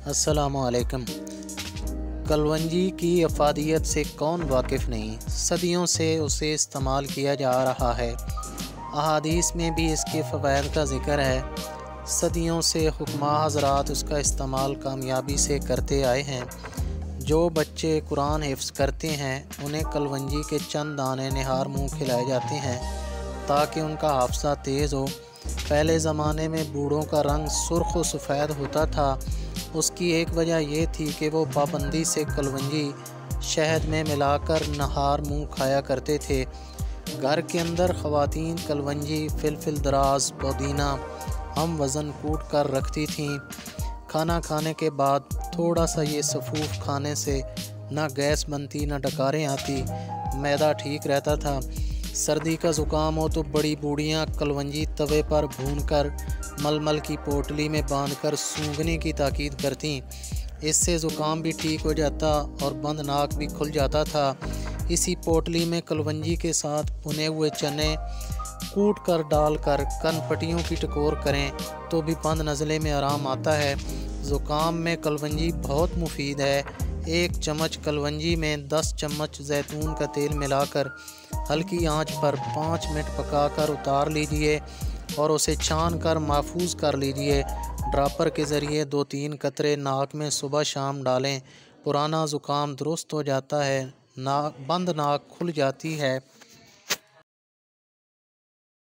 अस्सलामुअलैकुम। कलवंजी की अफादियत से कौन वाकिफ़ नहीं। सदियों से उसे इस्तेमाल किया जा रहा है। अहादीस में भी इसके फ़वाइद का ज़िक्र है। सदियों से हुक्मा हज़रात उसका इस्तेमाल कामयाबी से करते आए हैं। जो बच्चे कुरान हिफ्ज़ करते हैं उन्हें कलवंजी के चंद दाने निहार मुँह खिलाए जाते हैं ताकि उनका हाफ़ज़ा तेज़ हो। पहले ज़माने में बूढ़ों का रंग सुर्ख व सफ़ेद होता था। उसकी एक वजह यह थी कि वो पाबंदी से कलवंजी शहद में मिलाकर नहार मुँह खाया करते थे। घर के अंदर ख़वातीन कलवंजी, फिलफिल दराज, पुदीना हम वज़न कूट कर रखती थीं। खाना खाने के बाद थोड़ा सा ये सफ़ूफ खाने से ना गैस बनती, ना डकारें आती, मैदा ठीक रहता था। सर्दी का ज़ुकाम हो तो बड़ी बूढ़ियाँ कलवंजी तवे पर भूनकर मलमल की पोटली में बांधकर सूंघने की ताकीद करतीं। इससे ज़ुकाम भी ठीक हो जाता और बंद नाक भी खुल जाता था। इसी पोटली में कलवंजी के साथ भुने हुए चने कूट कर डालकर कनपटियों की टकोर करें तो भी बंद नज़ले में आराम आता है। ज़ुकाम में कलवंजी बहुत मुफीद है। 1 चम्मच कलवंजी में 10 चम्मच जैतून का तेल मिलाकर हल्की आंच पर 5 मिनट पकाकर उतार लीजिए और उसे छान कर महफूज कर लीजिए। ड्रापर के ज़रिए 2-3 कतरे नाक में सुबह शाम डालें। पुराना ज़ुकाम दुरुस्त हो जाता है, बंद नाक खुल जाती है।